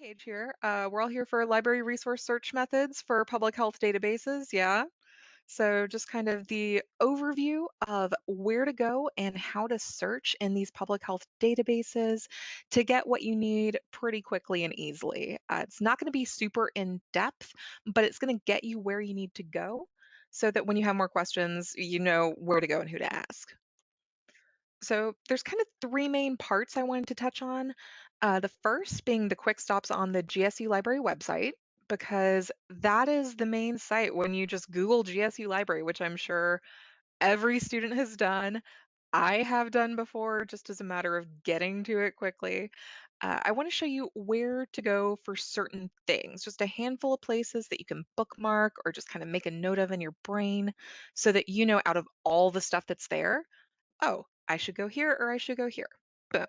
Page here. We're all here for library resource search methods for public health databases. Yeah. So, just kind of the overview of where to go and how to search in these public health databases to get what you need pretty quickly and easily. It's not going to be super in depth, but it's going to get you where you need to go so that when you have more questions, you know where to go and who to ask. So there's kind of three main parts I wanted to touch on. The first being the quick stops on the GSU Library website, because that is the main site when you just Google GSU Library, which I'm sure every student has done. I have done before, just as a matter of getting to it quickly. I want to show you where to go for certain things, just a handful of places that you can bookmark or just kind of make a note of in your brain so that you know out of all the stuff that's there, oh, I should go here or I should go here. Boom.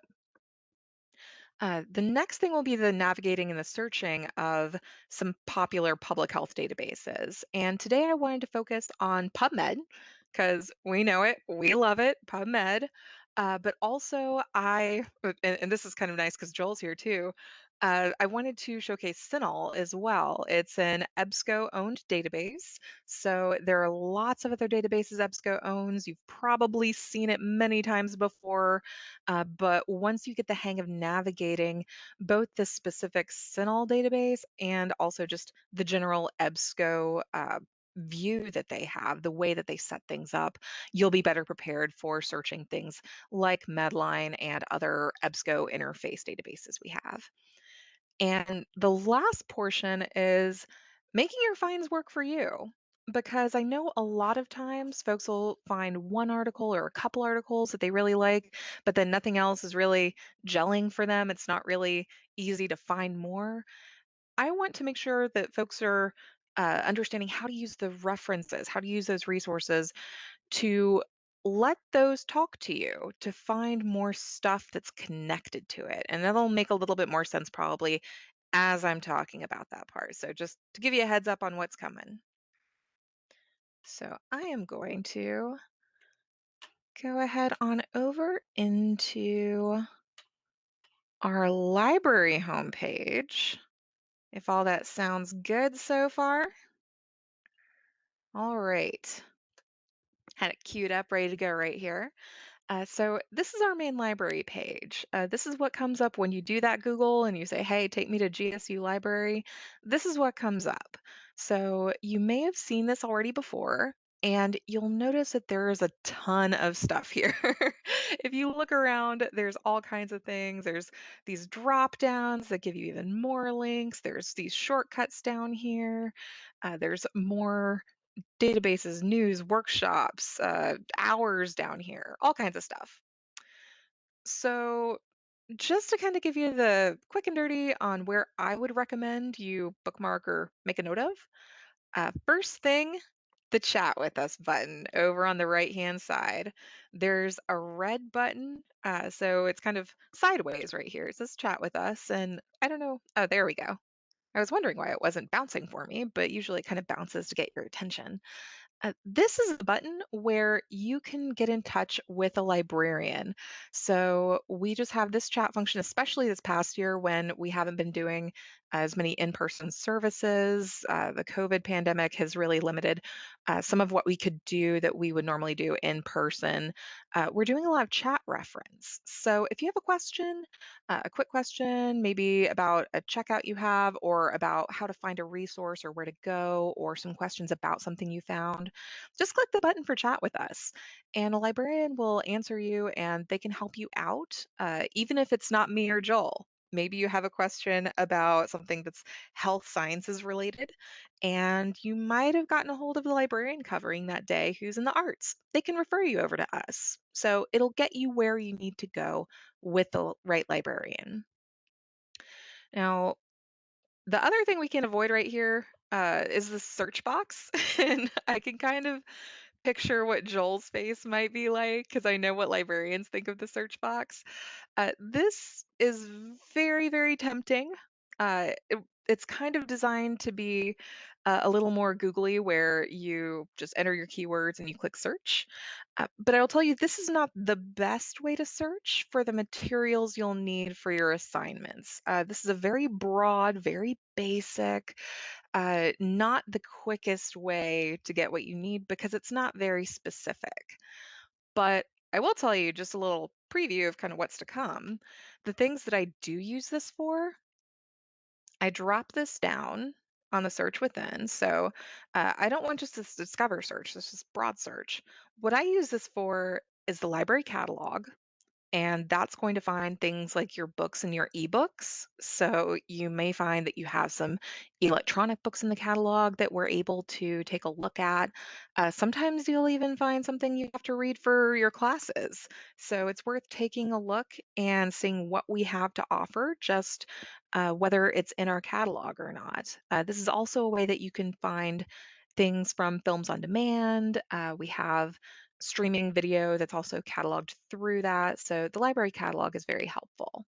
The next thing will be the navigating and the searching of some popular public health databases. And today I wanted to focus on PubMed because we know it, we love it, PubMed. But also, and this is kind of nice because Joel's here too. I wanted to showcase Cinahl as well. It's an EBSCO owned database. So there are lots of other databases EBSCO owns. You've probably seen it many times before. But once you get the hang of navigating both the specific Cinahl database and also just the general EBSCO view that they have, the way that they set things up, you'll be better prepared for searching things like Medline and other EBSCO interface databases we have. And the last portion is making your finds work for you. Because I know a lot of times folks will find one article or a couple articles that they really like, but then nothing else is really gelling for them. It's not really easy to find more. I want to make sure that folks are understanding how to use the references, how to use those resources to let those talk to you to find more stuff that's connected to it. And that'll make a little bit more sense probably as I'm talking about that part. So just to give you a heads up on what's coming. So I am going to go ahead on over into our library homepage. If all that sounds good so far. All right. Had it queued up, ready to go right here. So this is our main library page. This is what comes up when you do that Google and you say, hey, take me to GSU Library. This is what comes up. So you may have seen this already before, and you'll notice that there is a ton of stuff here. If you look around, there's all kinds of things. There's these drop downs that give you even more links. There's these shortcuts down here. There's more databases, news, workshops, hours down here, all kinds of stuff. So, just to kind of give you the quick and dirty on where I would recommend you bookmark or make a note of, first thing, the chat with us button over on the right hand side. There's a red button. So it's kind of sideways right here. It says chat with us. And I don't know. Oh, there we go. I was wondering why it wasn't bouncing for me, but usually it kind of bounces to get your attention. This is a button where you can get in touch with a librarian. So we just have this chat function, especially this past year when we haven't been doing as many in person services. The COVID pandemic has really limited some of what we could do that we would normally do in person. We're doing a lot of chat reference. So if you have a question, a quick question, maybe about a checkout you have, or about how to find a resource or where to go, or some questions about something you found, just click the button for chat with us. And a librarian will answer you and they can help you out, even if it's not me or Joel. Maybe you have a question about something that's health sciences related, and you might have gotten a hold of the librarian covering that day who's in the arts. They can refer you over to us. So it'll get you where you need to go with the right librarian. Now, the other thing we can avoid right here is the search box. And I can kind of picture what Joel's face might be like because I know what librarians think of the search box. This is very, very tempting. it's kind of designed to be a little more googly, where you just enter your keywords and you click search. But I'll tell you, this is not the best way to search for the materials you'll need for your assignments. This is a very broad, very basic, not the quickest way to get what you need because it's not very specific. But I will tell you just a little preview of kind of what's to come. The things that I do use this for, I drop this down on the search within. So I don't want just this discover search, this is broad search. What I use this for is the library catalog, and that's going to find things like your books and your ebooks. So you may find that you have some electronic books in the catalog that we're able to take a look at. Sometimes you'll even find something you have to read for your classes. So it's worth taking a look and seeing what we have to offer, just whether it's in our catalog or not. This is also a way that you can find things from films on demand. We have streaming video that's also cataloged through that. So the library catalog is very helpful.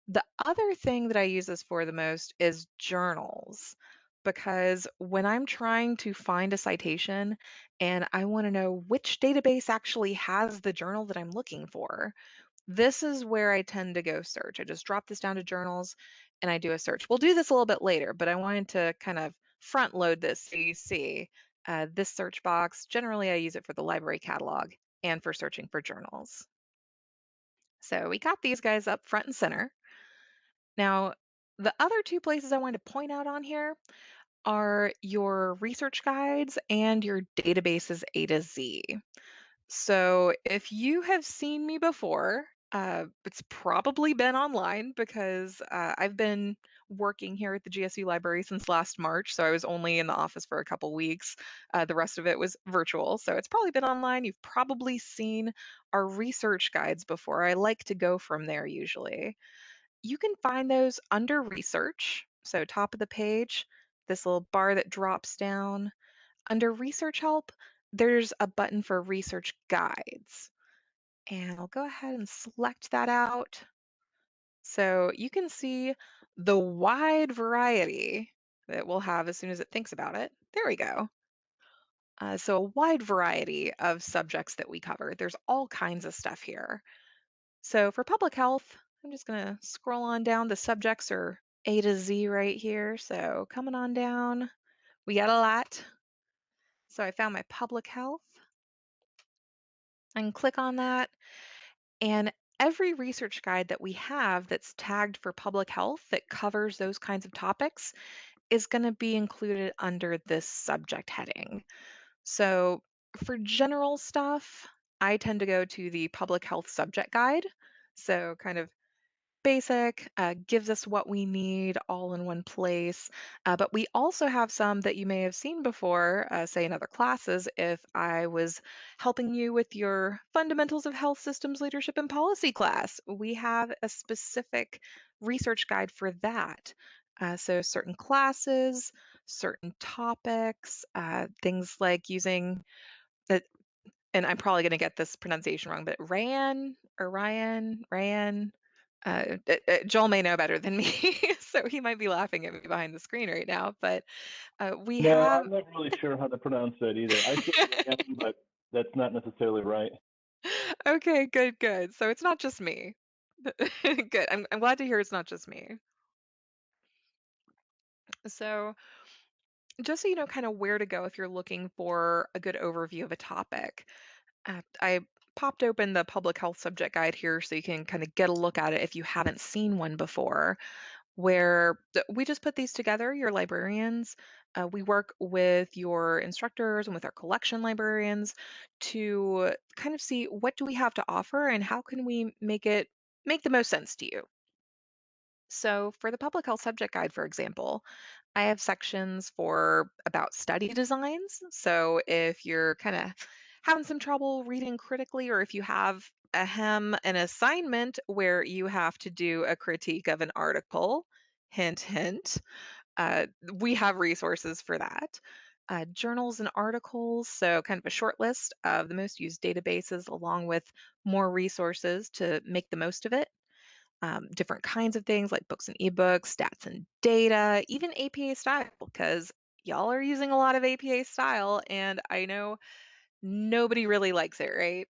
The other thing that I use this for the most is journals, because when I'm trying to find a citation and I want to know which database actually has the journal that I'm looking for, this is where I tend to go search. I just drop this down to journals and I do a search. We'll do this a little bit later, but I wanted to kind of front load this so you see this search box. Generally, I use it for the library catalog and for searching for journals. So we got these guys up front and center. Now, the other two places I wanted to point out on here are your research guides and your databases A to Z. So if you have seen me before, it's probably been online because I've been working here at the GSU library since last March. So I was only in the office for a couple weeks. The rest of it was virtual. So it's probably been online. You've probably seen our research guides before. I like to go from there usually. You can find those under research. So top of the page, this little bar that drops down. Under research help, there's a button for research guides. And I'll go ahead and select that out. So you can see the wide variety that we'll have as soon as it thinks about it. There we go. So a wide variety of subjects that we cover. There's all kinds of stuff here. So for public health, I'm just going to scroll on down. The subjects are A to Z right here. So coming on down, we got a lot. So I found my public health. I can click on that. And every research guide that we have that's tagged for public health that covers those kinds of topics is going to be included under this subject heading. So for general stuff, I tend to go to the public health subject guide. So kind of basic, gives us what we need all in one place. But we also have some that you may have seen before, say in other classes, if I was helping you with your Fundamentals of Health Systems Leadership and Policy class. We have a specific research guide for that. So certain classes, certain topics, things like using the, and I'm probably going to get this pronunciation wrong, but Ryan or Ryan. Joel may know better than me, so he might be laughing at me behind the screen right now. But we No, have. I'm not really sure how to pronounce that either. I say Ryan, but that's not necessarily right. Okay, good, good. So it's not just me. Good. I'm glad to hear it's not just me. So just so you know, kind of where to go if you're looking for a good overview of a topic. I popped open the public health subject guide here so you can kind of get a look at it if you haven't seen one before, where we just put these together, your librarians. We work with your instructors and with our collection librarians to kind of see what do we have to offer and how can we make the most sense to you. So for the public health subject guide, for example, I have sections for about study designs. So if you're kind of having some trouble reading critically, or if you have an assignment where you have to do a critique of an article, hint, hint, we have resources for that. Journals and articles, so kind of a short list of the most used databases along with more resources to make the most of it. different kinds of things like books and ebooks, stats and data, even APA style, because y'all are using a lot of APA style, and I know nobody really likes it, right?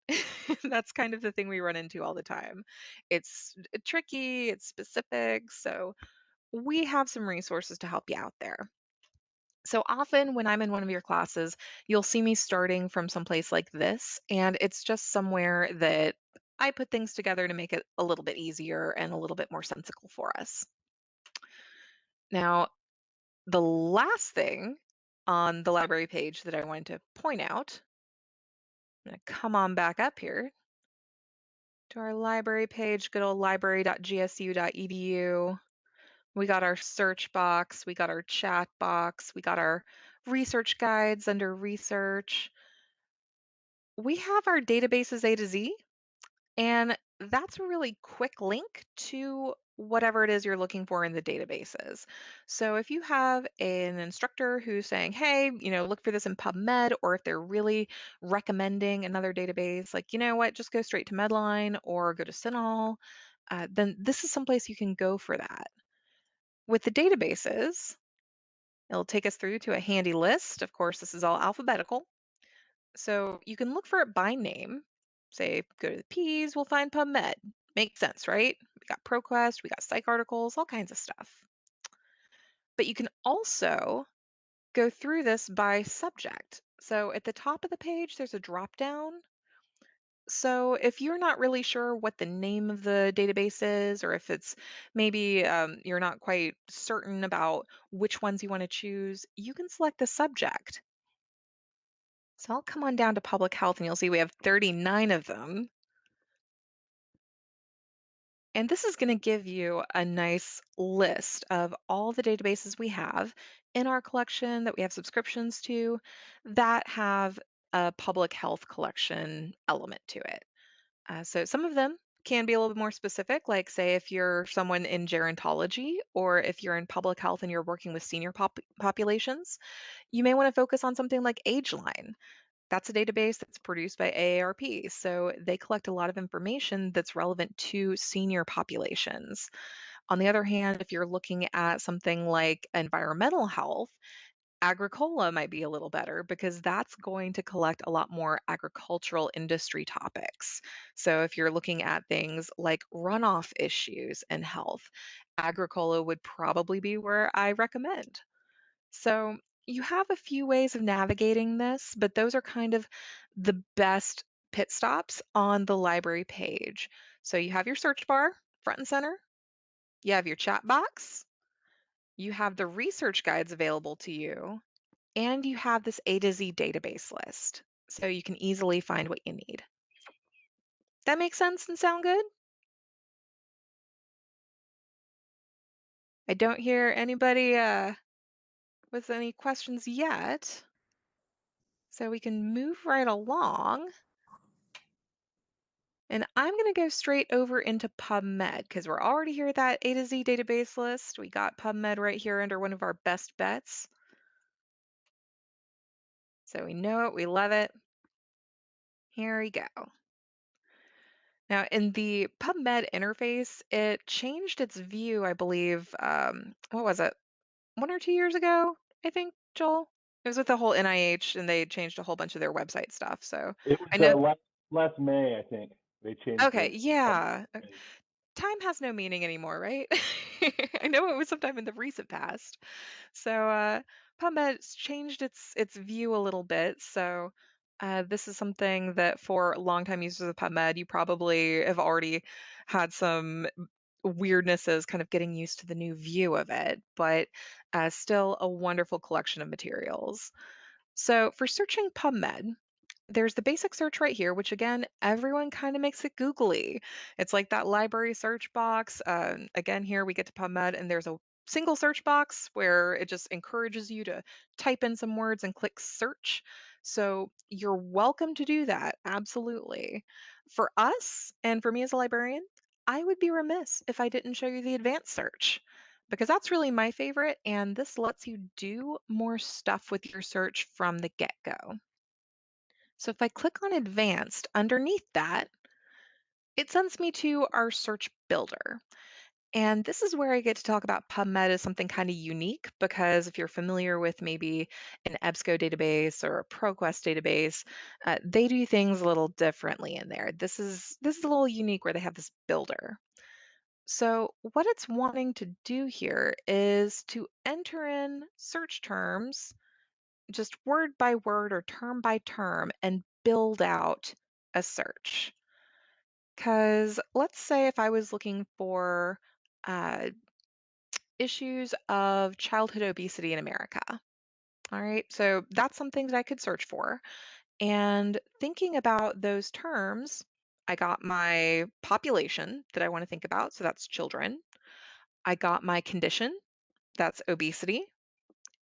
That's kind of the thing we run into all the time. It's tricky, it's specific, so we have some resources to help you out there. So often when I'm in one of your classes, you'll see me starting from someplace like this, and it's just somewhere that I put things together to make it a little bit easier and a little bit more sensical for us. Now, the last thing on the library page that I wanted to point out, I'm going to come on back up here to our library page, good old library.gsu.edu. We got our search box, we got our chat box, we got our research guides under research. We have our databases A to Z, and that's a really quick link to whatever it is you're looking for in the databases. So if you have an instructor who's saying, hey, look for this in PubMed, or if they're really recommending another database, like, you know what, just go straight to Medline or go to Cinahl, then this is someplace you can go for that. With the databases, it'll take us through to a handy list. Of course, this is all alphabetical. So you can look for it by name. Say, go to the P's, we'll find PubMed. Makes sense, right? We got ProQuest, we got Psych articles, all kinds of stuff. But you can also go through this by subject. So at the top of the page, there's a drop down. So if you're not really sure what the name of the database is, or if it's maybe you're not quite certain about which ones you want to choose, you can select the subject. So I'll come on down to public health and you'll see we have 39 of them. And this is going to give you a nice list of all the databases we have in our collection that we have subscriptions to that have a public health collection element to it. So some of them can be a little bit more specific, like say if you're someone in gerontology or if you're in public health and you're working with senior populations, you may want to focus on something like AgeLine. That's a database that's produced by AARP. So they collect a lot of information that's relevant to senior populations. On the other hand, if you're looking at something like environmental health, Agricola might be a little better because that's going to collect a lot more agricultural industry topics. So if you're looking at things like runoff issues and health, Agricola would probably be where I recommend. So you have a few ways of navigating this, but those are kind of the best pit stops on the library page. So you have your search bar front and center, you have your chat box, you have the research guides available to you, and you have this A to Z database list. So you can easily find what you need. That makes sense and sound good? I don't hear anybody with any questions yet. So we can move right along. And I'm going to go straight over into PubMed because we're already here at that A to Z database list. We got PubMed right here under one of our best bets. So we know it, we love it. Here we go. Now, in the PubMed interface, it changed its view, I believe. What was it? 1 or 2 years ago, I think, Joel? It was with the whole NIH and they changed a whole bunch of their website stuff. So It I was know. last May, I think. They changed Okay, the yeah. page. Time has no meaning anymore, right? I know it was sometime in the recent past. So PubMed's changed its view a little bit. So this is something that for longtime users of PubMed, you probably have already had some weirdnesses kind of getting used to the new view of it, but still a wonderful collection of materials. So for searching PubMed, there's the basic search right here, which again, everyone kind of makes it googly. It's like that library search box. Again, here we get to PubMed, and there's a single search box where it just encourages you to type in some words and click search. So you're welcome to do that, absolutely. For us, and for me as a librarian, I would be remiss if I didn't show you the advanced search because that's really my favorite, and this lets you do more stuff with your search from the get go. So if I click on advanced underneath that, It sends me to our search builder. And this is where I get to talk about PubMed as something kind of unique because if you're familiar with maybe an EBSCO database or a ProQuest database, they do things a little differently in there. This is a little unique where they have this builder. So what it's wanting to do here is to enter in search terms just word by word or term by term and build out a search. Because let's say if I was looking for uh, issues of childhood obesity in America. All right, so that's something that I could search for. And thinking about those terms, I got my population that I want to think about. So that's children. I got my condition, that's obesity.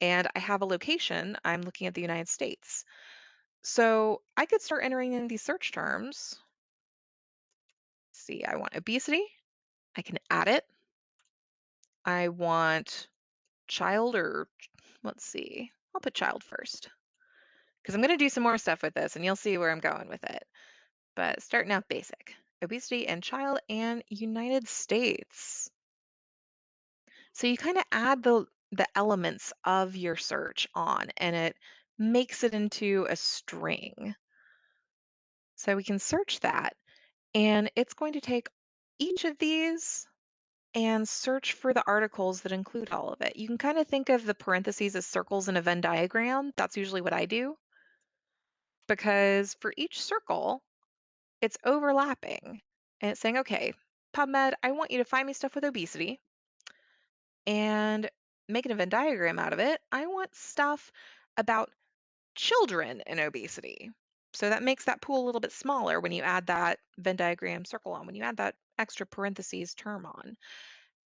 And I have a location, I'm looking at the United States. So I could start entering in these search terms. See, I want obesity. I can add it. I want child or let's see. I'll put child first because I'm going to do some more stuff with this and you'll see where I'm going with it. But starting out basic. Obesity and child and United States. So you kind of add the elements of your search on and it makes it into a string. So we can search that and it's going to take each of these and search for the articles that include all of it. You can kind of think of the parentheses as circles in a Venn diagram. That's usually what I do because for each circle, it's overlapping and it's saying, okay, PubMed, I want you to find me stuff with obesity and making a Venn diagram out of it. I want stuff about children and obesity. So that makes that pool a little bit smaller when you add that Venn diagram circle on, when you add that extra parentheses term on.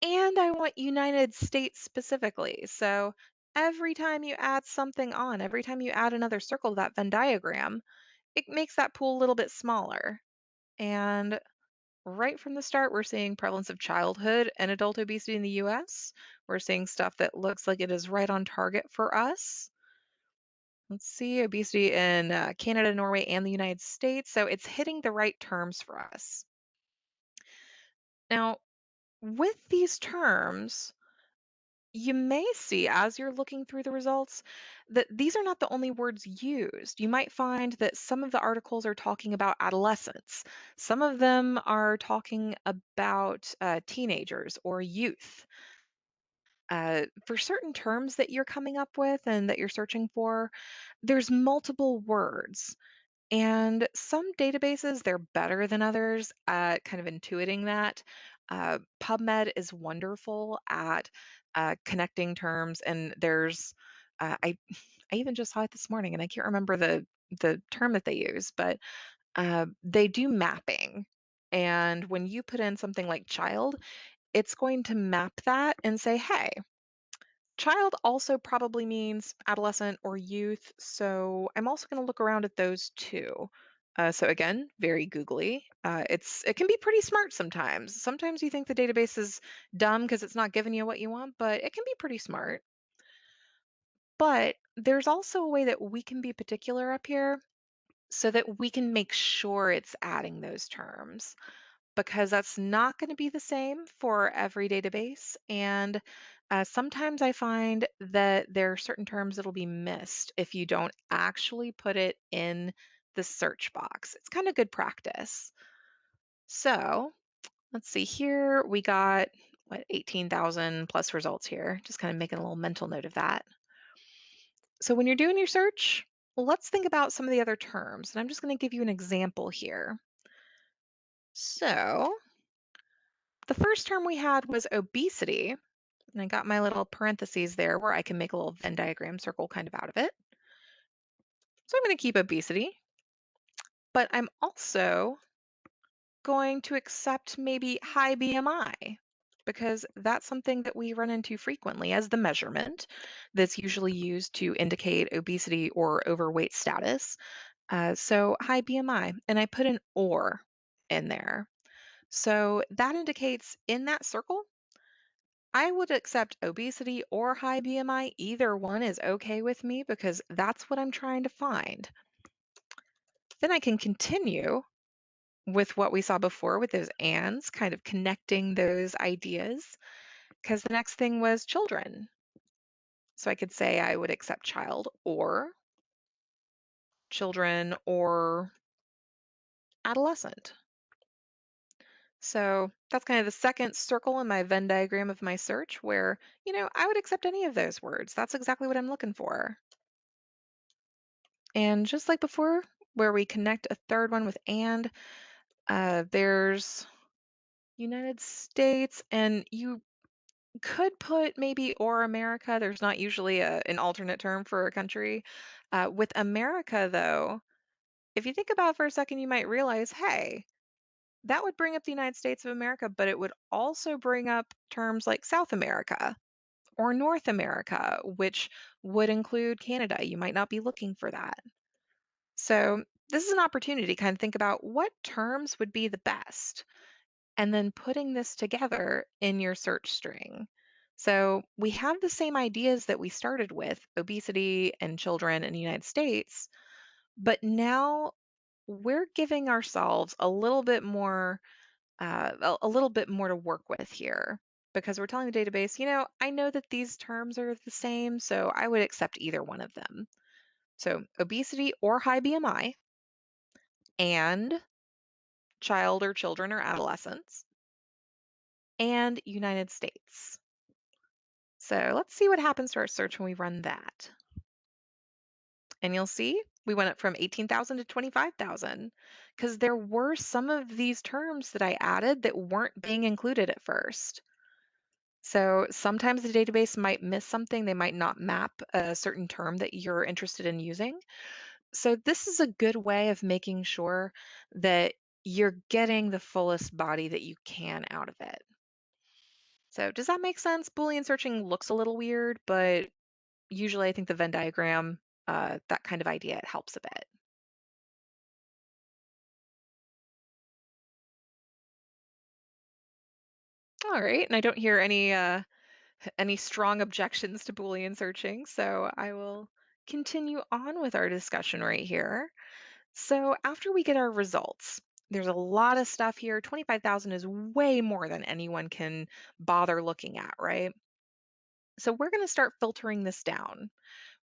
And I want United States specifically. So every time you add something on, every time you add another circle to that Venn diagram, it makes that pool a little bit smaller. And right from the start, we're seeing prevalence of childhood and adult obesity in the US. We're seeing stuff that looks like it is right on target for us. Let's see, obesity in Canada, Norway, and the United States. So it's hitting the right terms for us. Now, with these terms, you may see as you're looking through the results that these are not the only words used. You might find that some of the articles are talking about adolescents, some of them are talking about teenagers or youth. For certain terms that you're coming up with and that you're searching for, there's multiple words. And some databases, they're better than others at kind of intuiting that. PubMed is wonderful at connecting terms, and there's I I even just saw it this morning, and I can't remember the term that they use, but they do mapping. And when you put in something like child, it's going to map that and say, hey, child also probably means adolescent or youth, so I'm also going to look around at those too. So again, very googly. It can be pretty smart sometimes. Sometimes you think the database is dumb because it's not giving you what you want, but it can be pretty smart. But there's also a way that we can be particular up here so that we can make sure it's adding those terms because that's not going to be the same for every database. And sometimes I find that there are certain terms that'll be missed if you don't actually put it in the search box. It's kind of good practice. So let's see here. We got what 18,000 plus results here. Just kind of making a little mental note of that. So when you're doing your search, let's think about some of the other terms. And I'm just going to give you an example here. So the first term we had was obesity. And I got my little parentheses there where I can make a little Venn diagram circle kind of out of it. So I'm going to keep obesity, but I'm also going to accept maybe high BMI because that's something that we run into frequently as the measurement that's usually used to indicate obesity or overweight status. So high BMI, and I put an or in there. So that indicates in that circle, I would accept obesity or high BMI. Either one is okay with me because that's what I'm trying to find. Then I can continue with what we saw before with those ands, kind of connecting those ideas, because the next thing was children. So I could say I would accept child or children or adolescent. So that's kind of the second circle in my Venn diagram of my search where, I would accept any of those words. That's exactly what I'm looking for. And just like before, where we connect a third one with and, there's United States, and you could put maybe or America. There's not usually an alternate term for a country. With America, though, if you think about it for a second, you might realize, hey, that would bring up the United States of America, but it would also bring up terms like South America or North America, which would include Canada. You might not be looking for that. So, this is an opportunity to kind of think about what terms would be the best and then putting this together in your search string. So, we have the same ideas that we started with obesity and children in the United States, but now we're giving ourselves a little bit more to work with here because we're telling the database, I know that these terms are the same, so I would accept either one of them. So obesity or high BMI and child or children or adolescents and United States. So let's see what happens to our search when we run that. And you'll see we went up from 18,000 to 25,000 because there were some of these terms that I added that weren't being included at first. So sometimes the database might miss something. They might not map a certain term that you're interested in using. So this is a good way of making sure that you're getting the fullest body that you can out of it. So does that make sense? Boolean searching looks a little weird, but usually I think the Venn diagram, that kind of idea, it helps a bit. All right, and I don't hear any strong objections to Boolean searching, so I will continue on with our discussion right here. So after we get our results, there's a lot of stuff here. 25,000 is way more than anyone can bother looking at, right? So we're going to start filtering this down.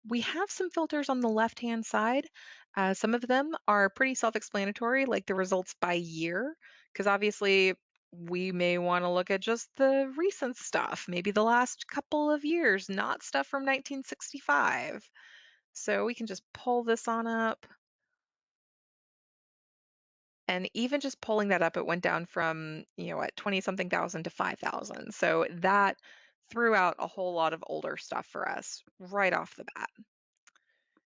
We have some filters on the left-hand side. Some of them are pretty self-explanatory, like the results by year, because obviously we may want to look at just the recent stuff, maybe the last couple of years, not stuff from 1965. So we can just pull this on up. And even just pulling that up, it went down from, what, 20 something thousand to 5,000. So that threw out a whole lot of older stuff for us right off the bat.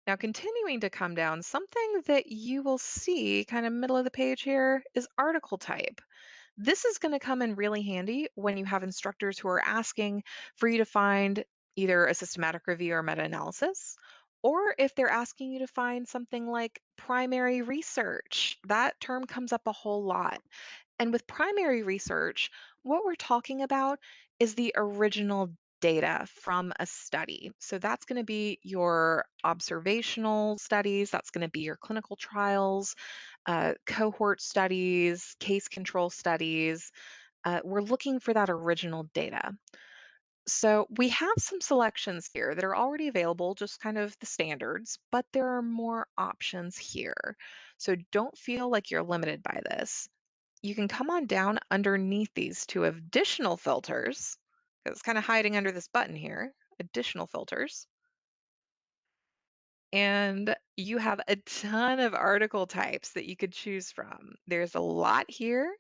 Now, continuing to come down, something that you will see kind of middle of the page here is article type. This is going to come in really handy when you have instructors who are asking for you to find either a systematic review or meta-analysis, or if they're asking you to find something like primary research. That term comes up a whole lot. And with primary research, what we're talking about is the original data from a study. So that's going to be your observational studies, that's going to be your clinical trials, cohort studies, case control studies. We're looking for that original data. So we have some selections here that are already available, just kind of the standards, but there are more options here. So don't feel like you're limited by this. You can come on down underneath these two additional filters. It's kind of hiding under this button here, additional filters. And you have a ton of article types that you could choose from. There's a lot here.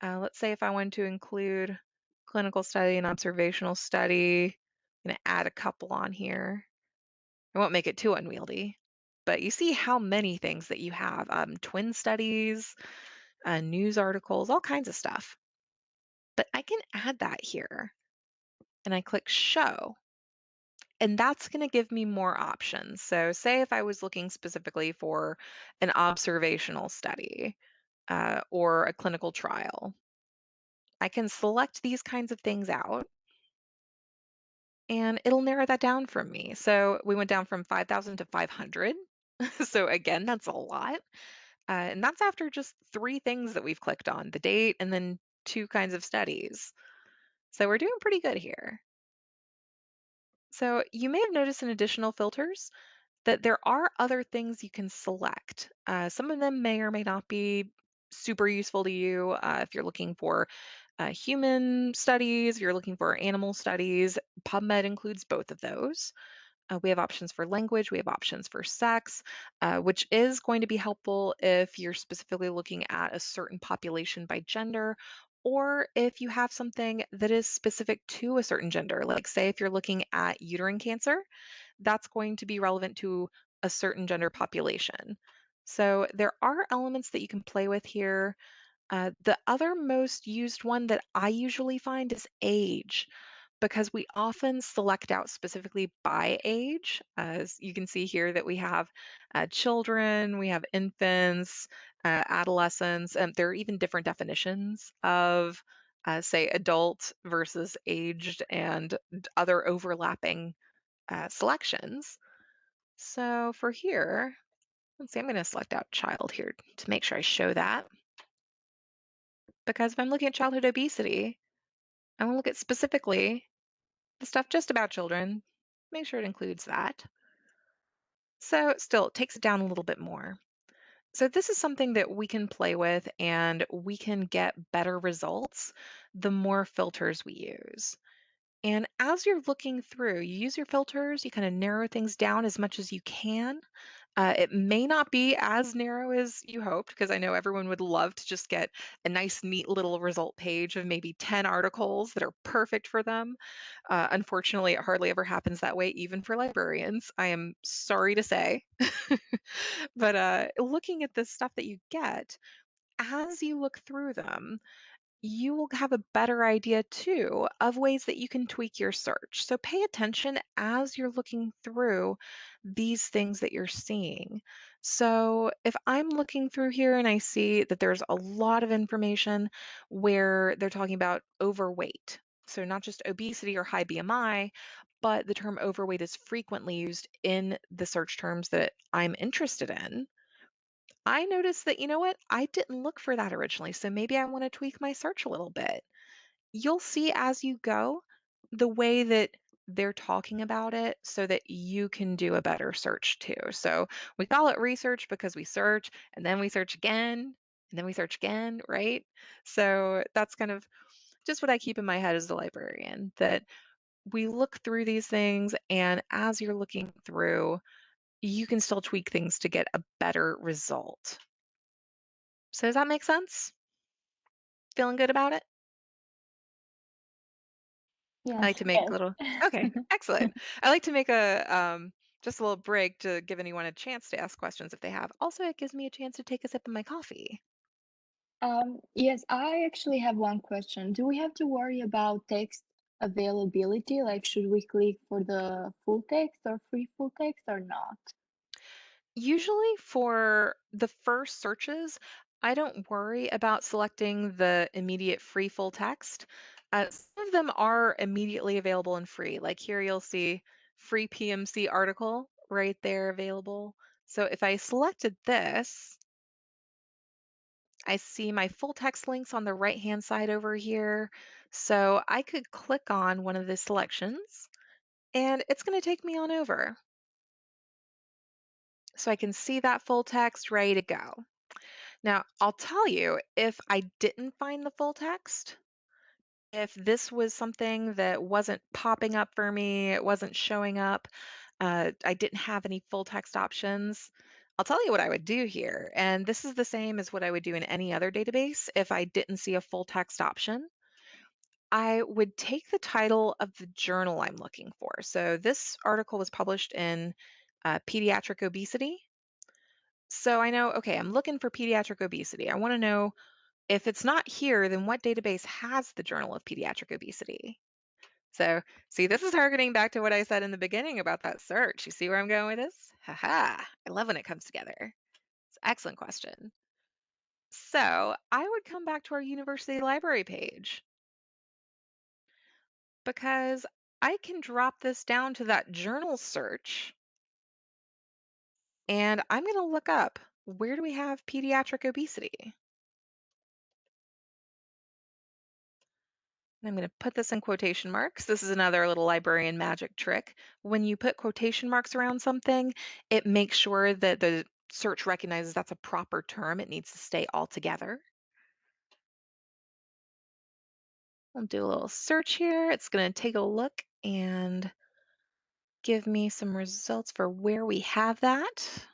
Let's say if I wanted to include clinical study and observational study, I'm going to add a couple on here. I won't make it too unwieldy, but you see how many things that you have. Twin studies, news articles, all kinds of stuff. But I can add that here and I click show. And that's going to give me more options. So, say if I was looking specifically for an observational study or a clinical trial, I can select these kinds of things out and it'll narrow that down for me. So, we went down from 5,000 to 500. So, again, that's a lot. And that's after just three things that we've clicked on, the date and then two kinds of studies. So we're doing pretty good here. So you may have noticed in additional filters that there are other things you can select. Some of them may or may not be super useful to you if you're looking for human studies, if you're looking for animal studies. PubMed includes both of those. We have options for language, we have options for sex, which is going to be helpful if you're specifically looking at a certain population by gender, or if you have something that is specific to a certain gender. Like, say, if you're looking at uterine cancer, that's going to be relevant to a certain gender population. So, there are elements that you can play with here. The other most used one that I usually find is age, because we often select out specifically by age. As you can see here, that we have children, we have infants, adolescents, and there are even different definitions of, say, adult versus aged and other overlapping selections. So for here, let's see, I'm going to select out child here to make sure I show that. Because if I'm looking at childhood obesity, I want to look at specifically the stuff just about children, make sure it includes that. So still, it takes it down a little bit more. So this is something that we can play with and we can get better results the more filters we use. And as you're looking through, you use your filters, you kind of narrow things down as much as you can. It may not be as narrow as you hoped, because I know everyone would love to just get a nice, neat little result page of maybe 10 articles that are perfect for them. Unfortunately, it hardly ever happens that way, even for librarians. I am sorry to say. But looking at the stuff that you get, as you look through them, you will have a better idea too of ways that you can tweak your search. So pay attention as you're looking through these things that you're seeing. So if I'm looking through here and I see that there's a lot of information where they're talking about overweight, so not just obesity or high BMI, but the term overweight is frequently used in the search terms that I'm interested in. I noticed that, you know what? I didn't look for that originally, so maybe I want to tweak my search a little bit. You'll see as you go the way that they're talking about it so that you can do a better search too. So we call it research because we search and then we search again and then we search again, right? So that's kind of just what I keep in my head as a librarian, that we look through these things, and as you're looking through, you can still tweak things to get a better result. So does that make sense? Feeling good about it? I like Yes, to make yes. a little. Okay, excellent. I like to make a just a little break to give anyone a chance to ask questions if they have. Also, it gives me a chance to take a sip of my coffee. Yes, I actually have one question. Do we have to worry about text availability? Like, should we click for the full text or free full text or not? Usually for the first searches, I don't worry about selecting the immediate free full text. Some of them are immediately available and free. Like here, you'll see free PMC article right there available. So if I selected this, I see my full text links on the right-hand side over here. So I could click on one of the selections and it's going to take me on over. So I can see that full text ready to go. Now, I'll tell you, if I didn't find the full text, if this was something that wasn't popping up for me, it wasn't showing up, I didn't have any full text options, I'll tell you what I would do here. And this is the same as what I would do in any other database if I didn't see a full text option. I would take the title of the journal I'm looking for. So this article was published in Pediatric Obesity. So I know, okay, I'm looking for pediatric obesity. I want to know, if it's not here, then what database has the Journal of Pediatric Obesity? So, see, this is harkening back to what I said in the beginning about that search. You see where I'm going with this? Haha, I love when it comes together. It's an excellent question. So, I would come back to our university library page because I can drop this down to that journal search and I'm going to look up where do we have pediatric obesity? I'm going to put this in quotation marks. This is another little librarian magic trick. When you put quotation marks around something, it makes sure that the search recognizes that's a proper term. It needs to stay all together. I'll do a little search here. It's going to take a look and give me some results for where we have that.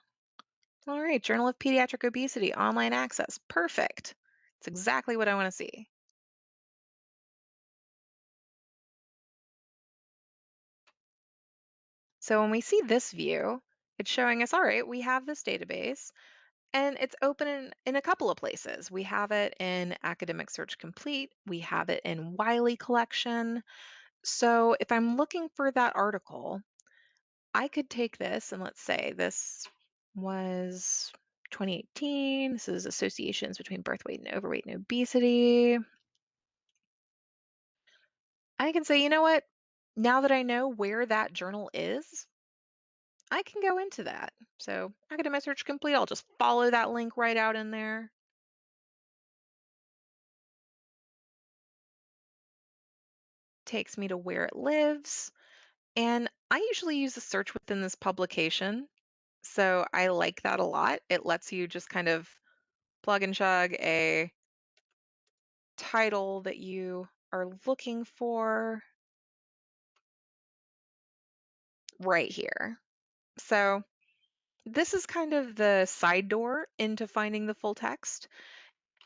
All right, Journal of Pediatric Obesity, online access. Perfect. It's exactly what I want to see. So when we see this view, it's showing us, all right, we have this database and it's open in a couple of places. We have it in Academic Search Complete. We have it in Wiley Collection. So if I'm looking for that article, I could take this and let's say this was 2018. This is associations between birth weight and overweight and obesity. I can say, you know what? Now that I know where that journal is, I can go into that. So Academic Search Complete, I'll just follow that link right out in there. Takes me to where it lives. And I usually use the search within this publication. So I like that a lot. It lets you just kind of plug and chug a title that you are looking for right here. So this is kind of the side door into finding the full text.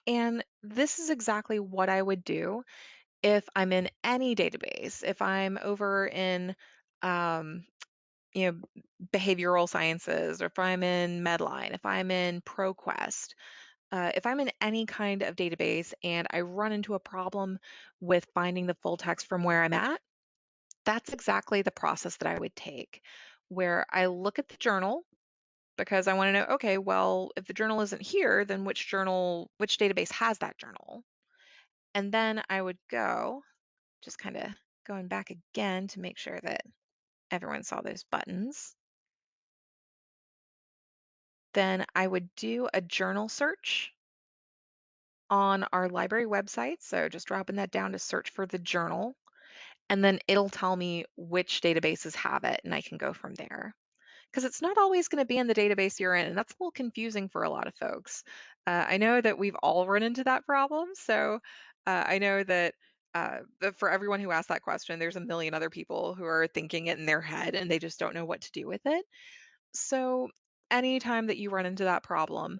And this is exactly what I would do if I'm in any database. If I'm over in um, you know, behavioral sciences, or if I'm in Medline, if I'm in ProQuest, if I'm in any kind of database and I run into a problem with finding the full text from where I'm at, that's exactly the process that I would take, where I look at the journal because I want to know, okay, well, if the journal isn't here, then which database has that journal? And then I would go, just kind of going back again to make sure that everyone saw those buttons. Then I would do a journal search on our library website. So just dropping that down to search for the journal, and then it'll tell me which databases have it, and I can go from there. Because it's not always going to be in the database you're in, and that's a little confusing for a lot of folks. I know that we've all run into that problem. So I know that for everyone who asked that question, there's a million other people who are thinking it in their head and they just don't know what to do with it. So anytime that you run into that problem,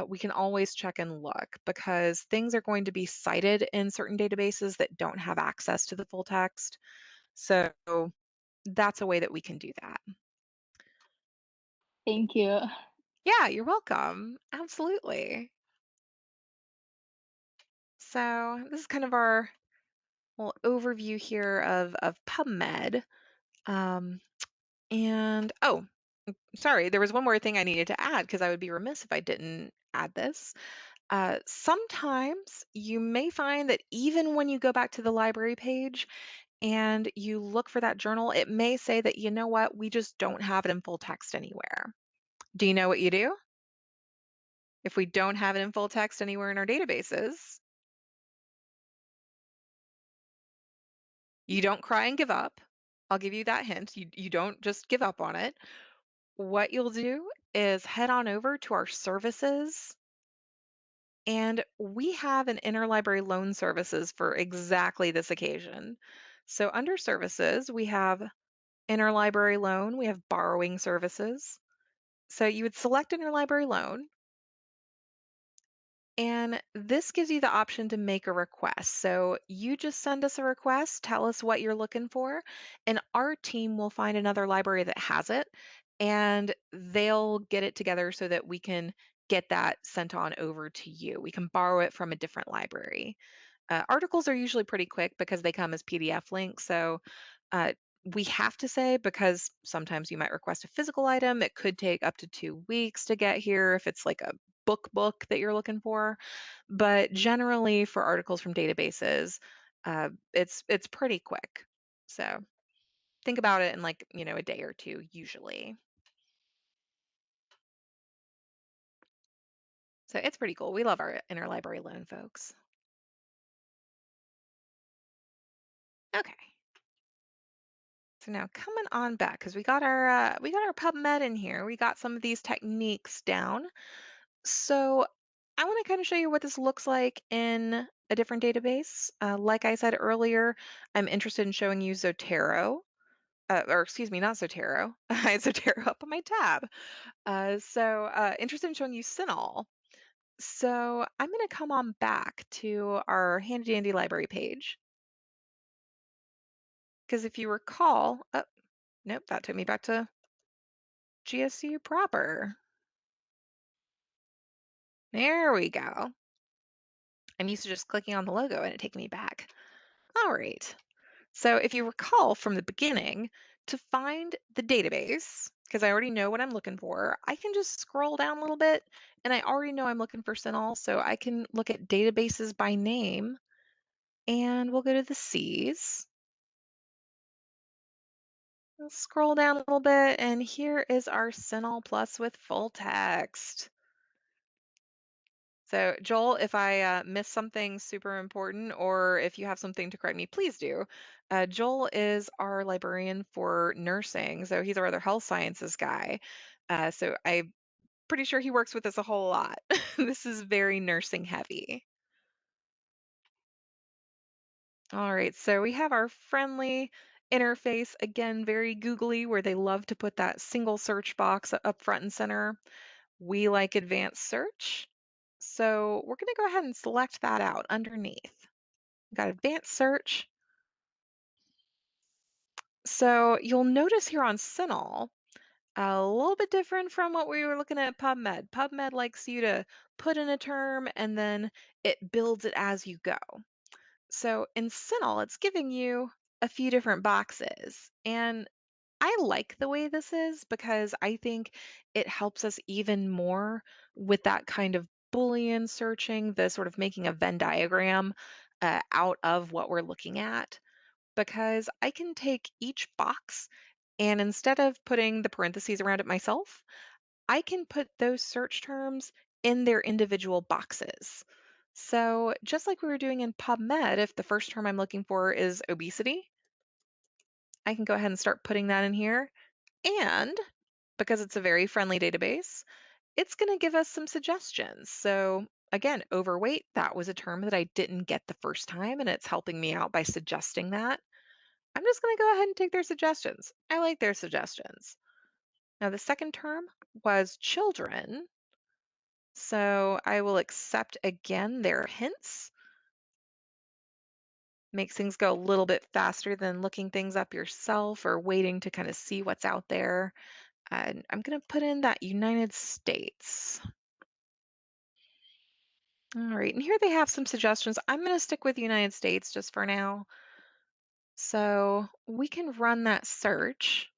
we can always check and look because things are going to be cited in certain databases that don't have access to the full text. So that's a way that we can do that. Thank you. Yeah, you're welcome. Absolutely. So this is kind of our little overview here of PubMed. Um, and oh, sorry, there was one more thing I needed to add because I would be remiss if I didn't add this. Sometimes you may find that even when you go back to the library page and you look for that journal, it may say that, you know what, we just don't have it in full text anywhere. Do you know what you do? If we don't have it in full text anywhere in our databases, you don't cry and give up. I'll give you that hint. You don't just give up on it. What you'll do is head on over to our services, and we have an interlibrary loan services for exactly this occasion. So under services, we have interlibrary loan, we have borrowing services. So you would select interlibrary loan, and this gives you the option to make a request. So you just send us a request, tell us what you're looking for, and our team will find another library that has it, and they'll get it together so that we can get that sent on over to you. We can borrow it from a different library. Articles are usually pretty quick because they come as PDF links. So uh, we have to say, because sometimes you might request a physical item, it could take up to 2 weeks to get here if it's like a book that you're looking for. But generally, for articles from databases, it's pretty quick. So think about it in like a day or two usually. So it's pretty cool. We love our Interlibrary Loan folks. Okay. So now coming on back, because we got our PubMed in here. We got some of these techniques down. So I want to kind of show you what this looks like in a different database. Like I said earlier, I'm interested in showing you Zotero, or excuse me, not Zotero. I had Zotero up on my tab. Interested in showing you Cinahl. So I'm going to come on back to our handy dandy library page. Because if you recall, oh, nope, that took me back to GSU proper. There we go. I'm used to just clicking on the logo and it taking me back. All right. So if you recall from the beginning, to find the database, because I already know what I'm looking for, I can just scroll down a little bit and I already know I'm looking for Cinnall, so I can look at databases by name and we'll go to the C's. We'll scroll down a little bit and here is our Cinnall Plus with full text. So, Joel, if I miss something super important or if you have something to correct me, please do. Joel is our librarian for nursing, so he's our other health sciences guy. So I'm pretty sure he works with us a whole lot. This is very nursing heavy. All right, so we have our friendly interface, again, very googly, where they love to put that single search box up front and center. We like advanced search. So we're going to go ahead and select that out underneath. We've got advanced search. So you'll notice here on Cinnall, a little bit different from what we were looking at PubMed. PubMed likes you to put in a term and then it builds it as you go. So in Cinnall, it's giving you a few different boxes. And I like the way this is because I think it helps us even more with that kind of Boolean searching, the sort of making a Venn diagram out of what we're looking at. Because I can take each box and instead of putting the parentheses around it myself, I can put those search terms in their individual boxes. So just like we were doing in PubMed, if the first term I'm looking for is obesity, I can go ahead and start putting that in here. And because it's a very friendly database, it's going to give us some suggestions. So again, overweight, that was a term that I didn't get the first time, and it's helping me out by suggesting that. I'm just going to go ahead and take their suggestions. I like their suggestions. Now, the second term was children. So I will accept again their hints. Makes things go a little bit faster than looking things up yourself or waiting to kind of see what's out there. And I'm going to put in that United States. All right, and here they have some suggestions. I'm going to stick with United States just for now. So we can run that search.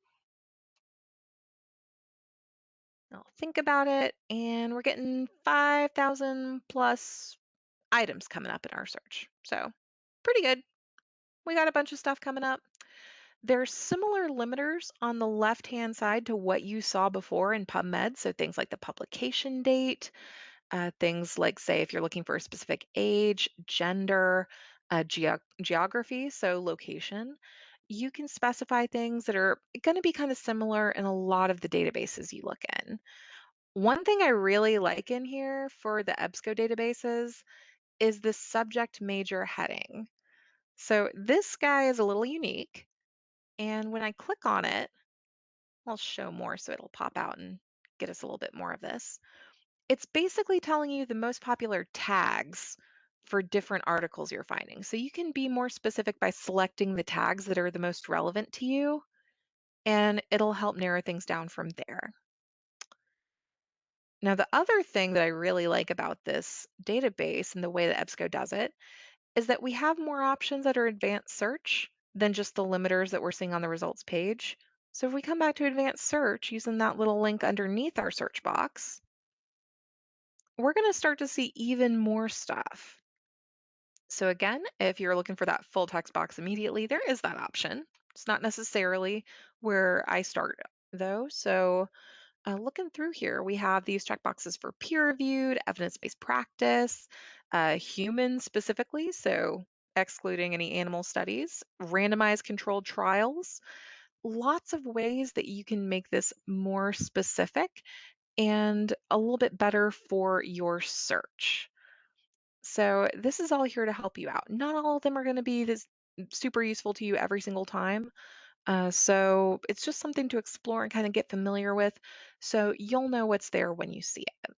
I'll think about it, and we're getting 5,000 plus items coming up in our search. So pretty good. We got a bunch of stuff coming up. There's similar limiters on the left-hand side to what you saw before in PubMed. So things like the publication date, things like, say, if you're looking for a specific age, gender, geography, so location, you can specify things that are going to be kind of similar in a lot of the databases you look in. One thing I really like in here for the EBSCO databases is the subject major heading. So this guy is a little unique. And when I click on it, I'll show more so it'll pop out and get us a little bit more of this. It's basically telling you the most popular tags for different articles you're finding. So you can be more specific by selecting the tags that are the most relevant to you, and it'll help narrow things down from there. Now, the other thing that I really like about this database and the way that EBSCO does it is that we have more options that are advanced search than just the limiters that we're seeing on the results page. So if we come back to advanced search using that little link underneath our search box, we're going to start to see even more stuff. So again, if you're looking for that full text box immediately, there is that option. It's not necessarily where I start though. So Looking through here, we have these checkboxes for peer-reviewed, evidence-based practice, human specifically, so excluding any animal studies, randomized controlled trials, lots of ways that you can make this more specific and a little bit better for your search. So this is all here to help you out. Not all of them are going to be this super useful to you every single time. So it's just something to explore and kind of get familiar with so you'll know what's there when you see it.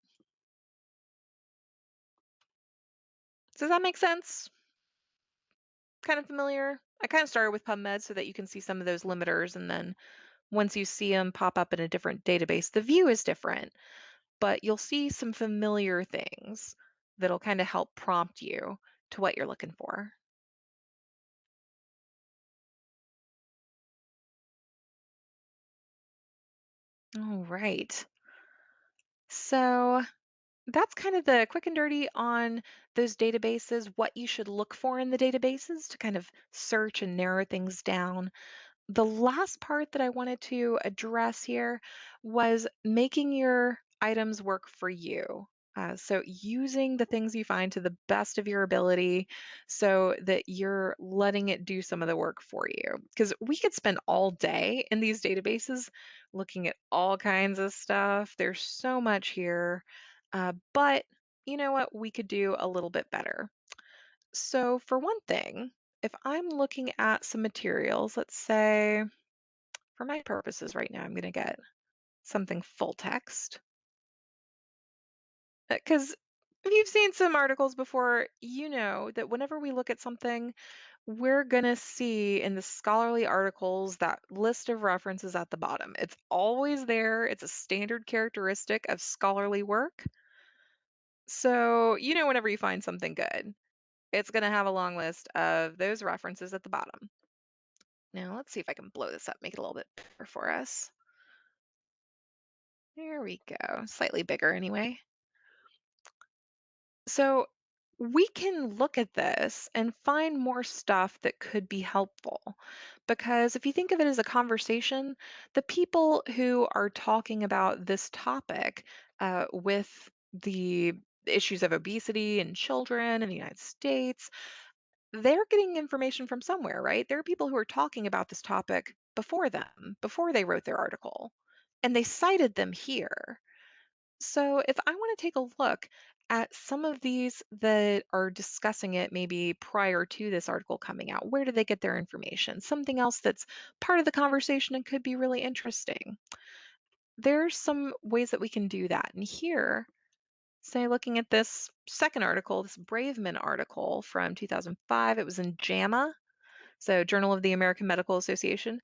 Does that make sense? Kind of familiar? I kind of started with Pubmed so that you can see some of those limiters, and then once you see them pop up in a different database, the view is different, but you'll see some familiar things that'll kind of help prompt you to what you're looking for. All right. So that's kind of the quick and dirty on those databases, what you should look for in the databases to kind of search and narrow things down. The last part that I wanted to address here was making your items work for you. So, using the things you find to the best of your ability so that you're letting it do some of the work for you. Because we could spend all day in these databases looking at all kinds of stuff. There's so much here. But you know what? We could do a little bit better. So, for one thing, if I'm looking at some materials, let's say for my purposes right now, I'm going to get something full text. Because if you've seen some articles before, you know that whenever we look at something, we're going to see in the scholarly articles that list of references at the bottom. It's always there, it's a standard characteristic of scholarly work. So, you know, whenever you find something good, it's going to have a long list of those references at the bottom. Now, let's see if I can blow this up, make it a little bit bigger for us. There we go. Slightly bigger anyway. So we can look at this and find more stuff that could be helpful. Because if you think of it as a conversation, the people who are talking about this topic with the issues of obesity in children in the United States, they're getting information from somewhere, right? There are people who are talking about this topic before them, before they wrote their article, and they cited them here. So if I want to take a look at some of these that are discussing it maybe prior to this article coming out, where do they get their information? Something else that's part of the conversation and could be really interesting. There's some ways that we can do that. And here, say looking at this second article, this Braveman article from 2005, it was in JAMA, so Journal of the American Medical Association.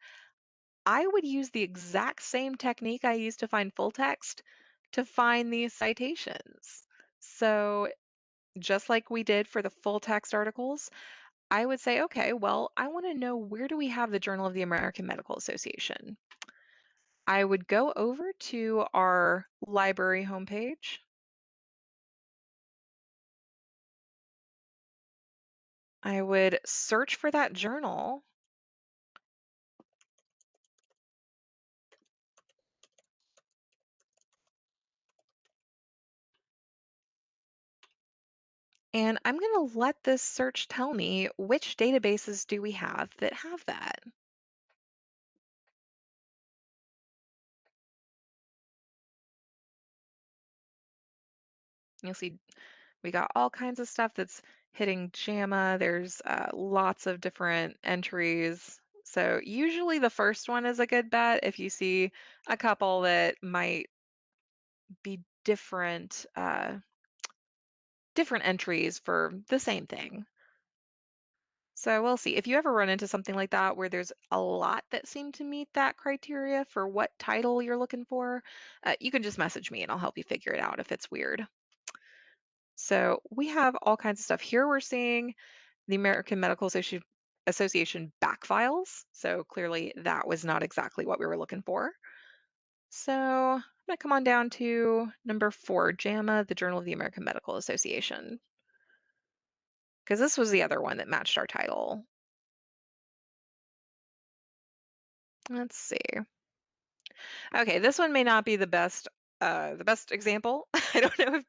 I would use the exact same technique I used to find full text to find these citations. So, just like we did for the full text articles, I would say, okay, well, I want to know where do we have the Journal of the American Medical Association? I would go over to our library homepage. I would search for that journal. And I'm going to let this search tell me which databases do we have that have that. You'll see we got all kinds of stuff that's hitting JAMA. There's lots of different entries. So usually the first one is a good bet if you see a couple that might be different entries for the same thing. So we'll see. If you ever run into something like that where there's a lot that seem to meet that criteria for what title you're looking for, you can just message me and I'll help you figure it out if it's weird. So we have all kinds of stuff. Here we're seeing the American Medical Association back files. So clearly that was not exactly what we were looking for. So I'm going to come on down to number 4, JAMA, the Journal of the American Medical Association, because this was the other one that matched our title. Let's see. Okay, this one may not be the best example. I don't know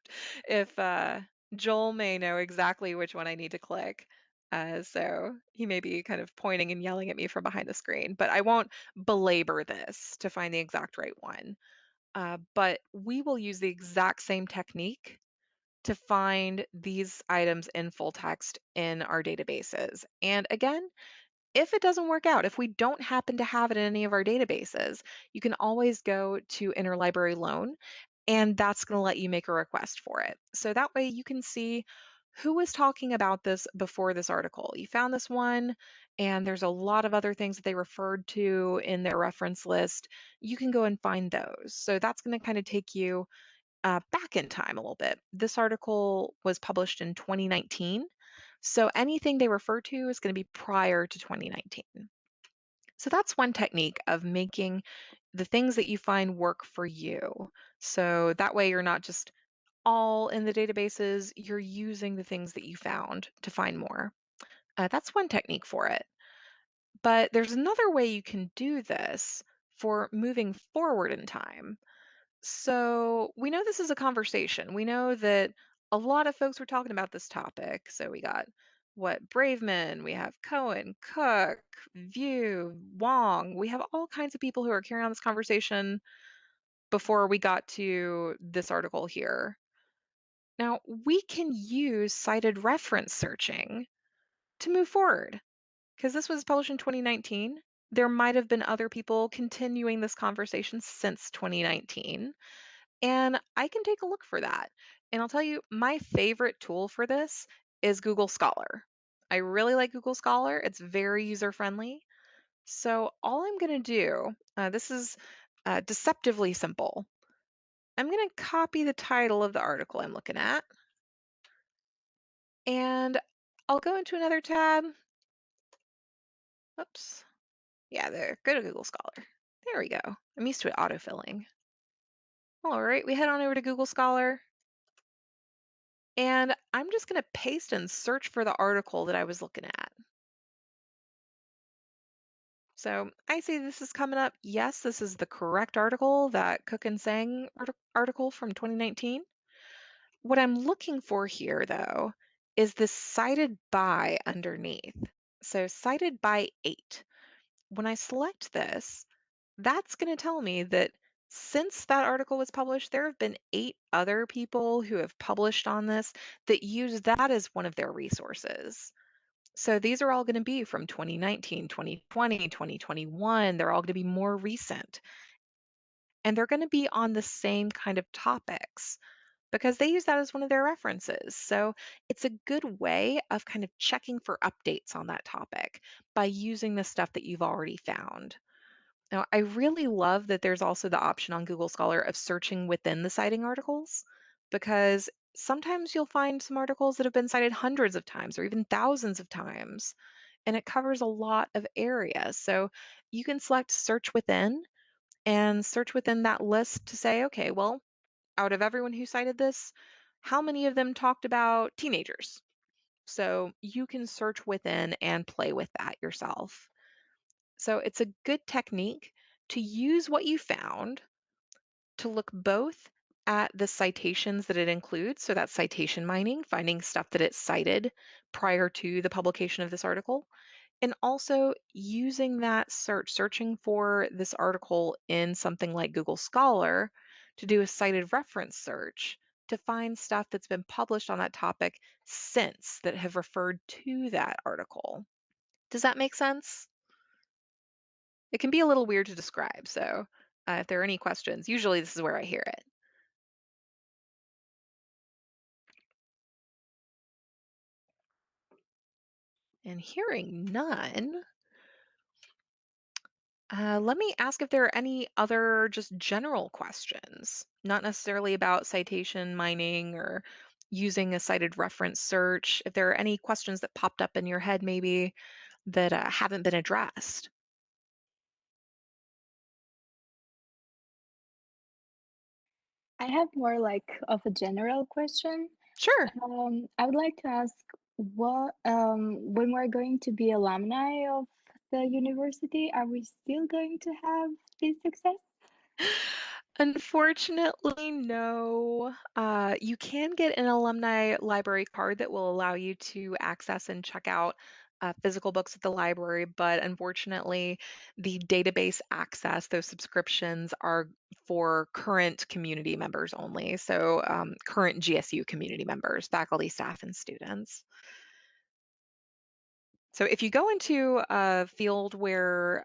if Joel may know exactly which one I need to click. So he may be kind of pointing and yelling at me from behind the screen, but I won't belabor this to find the exact right one. But we will use the exact same technique to find these items in full text in our databases. And again, if it doesn't work out, if we don't happen to have it in any of our databases, you can always go to Interlibrary Loan, and that's going to let you make a request for it. So that way you can see who was talking about this before this article. You found this one, and there's a lot of other things that they referred to in their reference list. You can go and find those. So that's going to kind of take you back in time a little bit. This article was published in 2019. So anything they refer to is going to be prior to 2019. So that's one technique of making the things that you find work for you. So that way you're not just all in the databases, you're using the things that you found to find more. That's one technique for it. But there's another way you can do this for moving forward in time. So we know this is a conversation. We know that a lot of folks were talking about this topic. So we got what Braveman, we have Cohen, Cook, View, Wong. We have all kinds of people who are carrying on this conversation before we got to this article here. Now we can use cited reference searching to move forward because this was published in 2019. There might have been other people continuing this conversation since 2019. And I can take a look for that. And I'll tell you, my favorite tool for this is Google Scholar. I really like Google Scholar. It's very user friendly. So all I'm going to do, this is deceptively simple. I'm going to copy the title of the article I'm looking at. And I'll go into another tab. Oops. Yeah, there. Go to Google Scholar. There we go. I'm used to it autofilling. All right, we head on over to Google Scholar. And I'm just going to paste and search for the article that I was looking at. So I see this is coming up. Yes, this is the correct article, that Cook and Sang article from 2019. What I'm looking for here, though, is this cited by underneath. So cited by 8. When I select this, that's going to tell me that since that article was published, there have been 8 other people who have published on this that use that as one of their resources. So these are all going to be from 2019, 2020, 2021. They're all going to be more recent. And they're going to be on the same kind of topics because they use that as one of their references. So it's a good way of kind of checking for updates on that topic by using the stuff that you've already found. Now, I really love that there's also the option on Google Scholar of searching within the citing articles because sometimes you'll find some articles that have been cited hundreds of times or even thousands of times, and it covers a lot of areas. So you can select search within and search within that list to say, okay, well, out of everyone who cited this, how many of them talked about teenagers? So you can search within and play with that yourself. So it's a good technique to use what you found to look both at the citations that it includes, so that's citation mining, finding stuff that it cited prior to the publication of this article, and also using that search, searching for this article in something like Google Scholar to do a cited reference search to find stuff that's been published on that topic since that have referred to that article. Does that make sense? It can be a little weird to describe, so if there are any questions, usually this is where I hear it. And hearing none, let me ask if there are any other just general questions, not necessarily about citation mining or using a cited reference search. If there are any questions that popped up in your head maybe that haven't been addressed. I have more like of a general question. Sure. I would like to ask what when we're going to be alumni of the university, are we still going to have this success? Unfortunately, no. You can get an alumni library card that will allow you to access and check out physical books at the library, but unfortunately, the database access, those subscriptions are for current community members only. So, current GSU community members, faculty, staff, and students. So if you go into a field where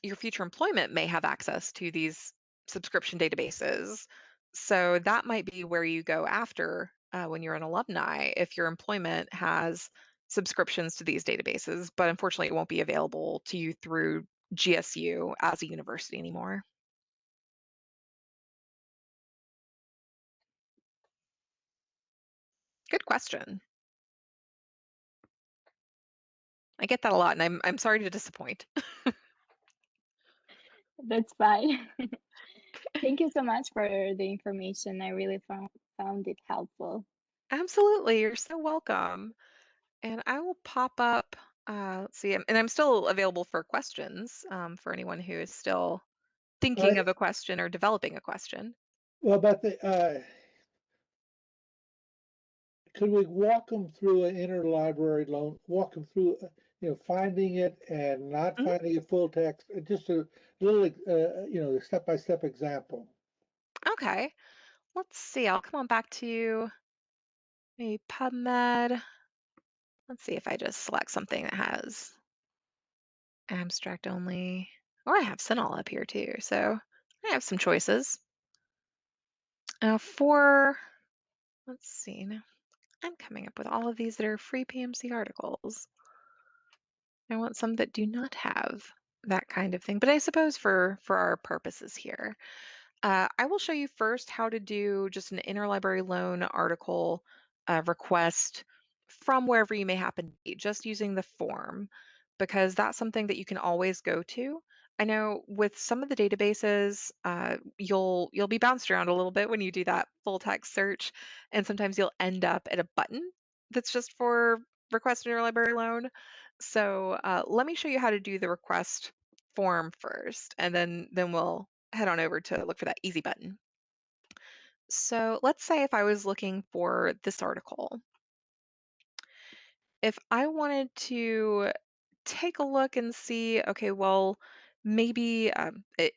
your future employment may have access to these subscription databases, so that might be where you go after when you're an alumni if your employment has subscriptions to these databases, but unfortunately it won't be available to you through GSU as a university anymore. Good question. I get that a lot, and I'm sorry to disappoint. That's fine. Thank you so much for the information. I really found it helpful. Absolutely, you're so welcome. And I will pop up, let's see, and I'm still available for questions for anyone who is still thinking I, of a question or developing a question. well, about could we walk them through an interlibrary loan, walk them through, finding it and not Mhm. finding it full text, just a little, step-by-step example. Okay, let's see. I'll come on back to maybe Pubmed. Let's see if I just select something that has abstract only. Or I have Cinahl up here too, so I have some choices. Let's see, now I'm coming up with all of these that are free PMC articles. I want some that do not have that kind of thing. But I suppose for our purposes here, I will show you first how to do just an interlibrary loan article request from wherever you may happen to be, just using the form, because that's something that you can always go to. I know with some of the databases, you'll be bounced around a little bit when you do that full text search, and sometimes you'll end up at a button that's just for request an interlibrary loan. So let me show you how to do the request form first, and then we'll head on over to look for that easy button. So let's say if I was looking for this article, if I wanted to take a look and see, okay, well, maybe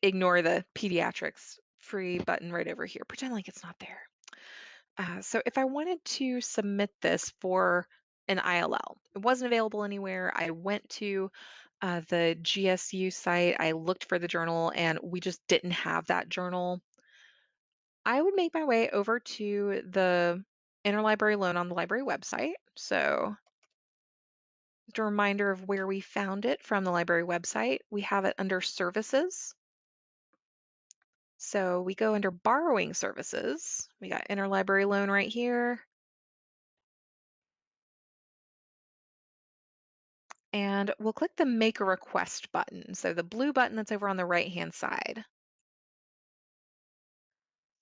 ignore the pediatrics free button right over here, pretend like it's not there. So if I wanted to submit this for an ILL, it wasn't available anywhere. I went to the GSU site, I looked for the journal, and we just didn't have that journal. I would make my way over to the Interlibrary Loan on the library website. So just a reminder of where we found it from the library website. We have it under Services. So we go under Borrowing Services. We got Interlibrary Loan right here. And we'll click the Make a Request button. So the blue button that's over on the right-hand side.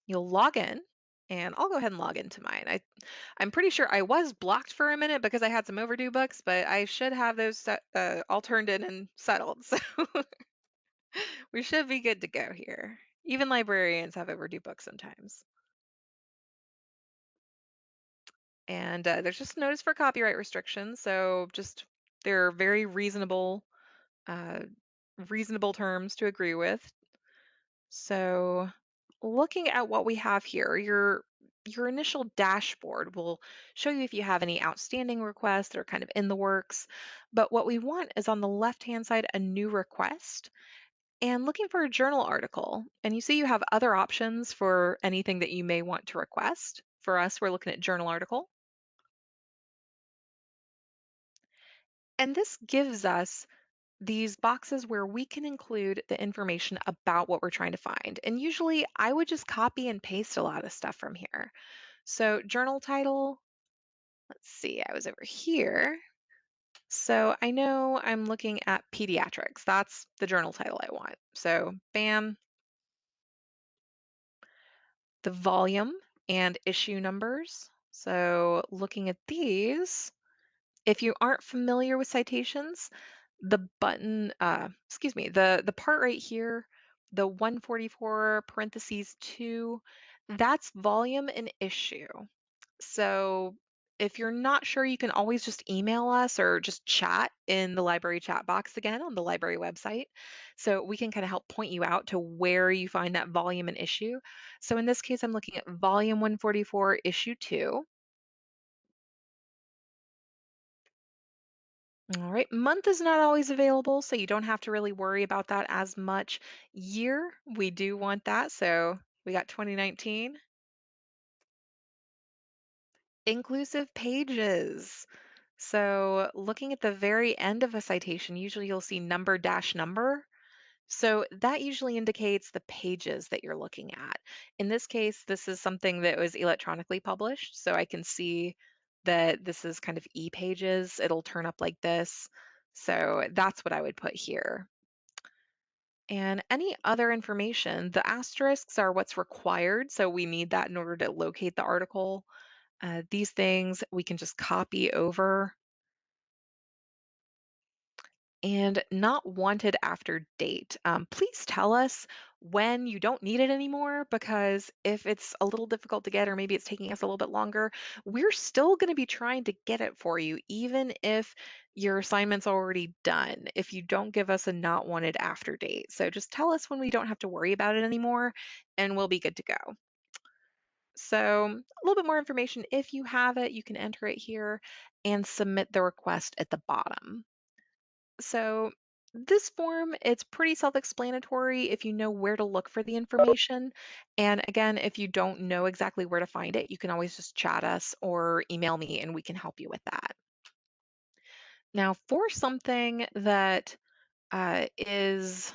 You'll log in, and I'll go ahead and log into mine. I'm pretty sure I was blocked for a minute because I had some overdue books, but I should have those all turned in and settled. So we should be good to go here. Even librarians have overdue books sometimes. And there's just a notice for copyright restrictions. So just they're very uh, reasonable terms to agree with. So looking at what we have here, your initial dashboard will show you if you have any outstanding requests that are kind of in the works. But what we want is on the left-hand side, a new request and looking for a journal article. And you see you have other options for anything that you may want to request. For us, we're looking at journal article. And this gives us these boxes where we can include the information about what we're trying to find. And usually I would just copy and paste a lot of stuff from here. So journal title, let's see, I was over here. So I know I'm looking at pediatrics. That's the journal title I want. So bam, the volume and issue numbers. So looking at these, if you aren't familiar with citations, the button, excuse me, the part right here The 144 parentheses 2, that's volume and issue. So if you're not sure, you can always just email us or just chat in the library chat box again on the library website. So we can kind of help point you out to where you find that volume and issue. So in this case, I'm looking at volume 144, issue 2. All right, month is not always available, so you don't have to really worry about that as much. Year, we do want that, so we got 2019. Inclusive pages. So looking at the very end of a citation, usually you'll see number dash number. So that usually indicates the pages that you're looking at. In this case, this is something that was electronically published, so I can see that this is kind of e-pages. It'll turn up like this. So that's what I would put here. And any other information, the asterisks are what's required, so we need that in order to locate the article. These things we can just copy over. And not wanted after date. Please tell us when you don't need it anymore, because if it's a little difficult to get or maybe it's taking us a little bit longer, we're still going to be trying to get it for you, even if your assignment's already done, if you don't give us a not wanted after date. So just tell us when we don't have to worry about it anymore and we'll be good to go. So a little bit more information. If you have it, you can enter it here and submit the request at the bottom. So this form, it's pretty self-explanatory if you know where to look for the information. And again, if you don't know exactly where to find it, you can always just chat us or email me and we can help you with that. Now, for something that is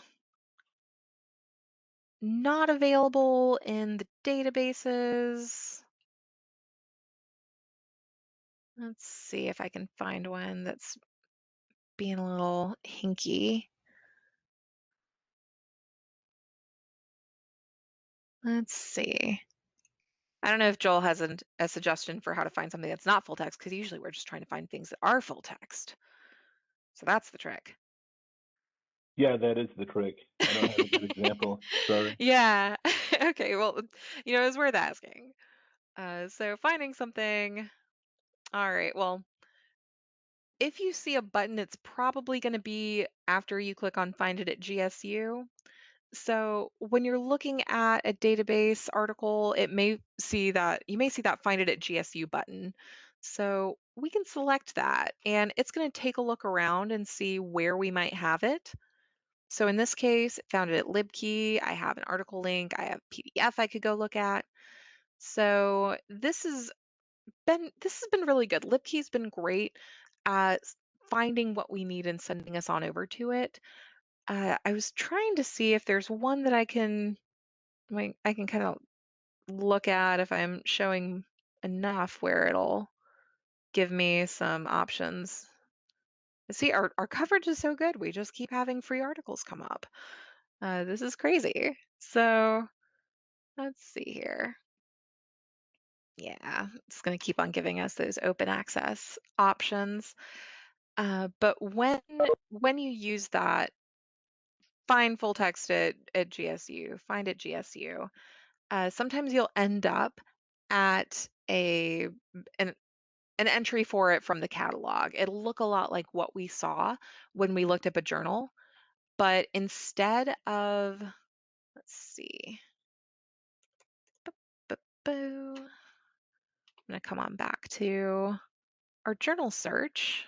not available in the databases, let's see if I can find one that's being a little hinky. Let's see. I don't know if Joel has a suggestion for how to find something that's not full text, because usually we're just trying to find things that are full text. So that's the trick. Yeah, that is the trick. I don't have a good example. Sorry. Yeah. Okay. Well, it's worth asking. So finding something. All right. Well, if you see a button, it's probably going to be after you click on Find It at GSU. So when you're looking at a database article, you may see that Find It at GSU button. So we can select that and it's going to take a look around and see where we might have it. So in this case, found it at LibKey. I have an article link. I have PDF I could go look at. So this has been really good. LibKey's been great at finding what we need and sending us on over to it. I was trying to see if there's one that I can kind of look at if I'm showing enough where it'll give me some options. See, our coverage is so good. We just keep having free articles come up. This is crazy. So let's see here. Yeah, it's going to keep on giving us those open access options. But when you use that, find full text at GSU, find at GSU, sometimes you'll end up at an entry for it from the catalog. It'll look a lot like what we saw when we looked up a journal, but instead of, let's see, I'm going to come on back to our journal search.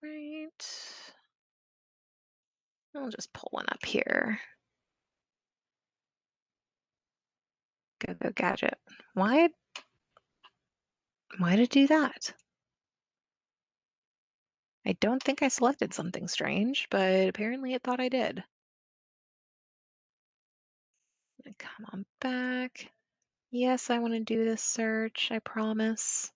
Right. I'll just pull one up here. Go gadget. Why did it do that? I don't think I selected something strange, but apparently it thought I did. Come on back. Yes, I want to do this search, I promise.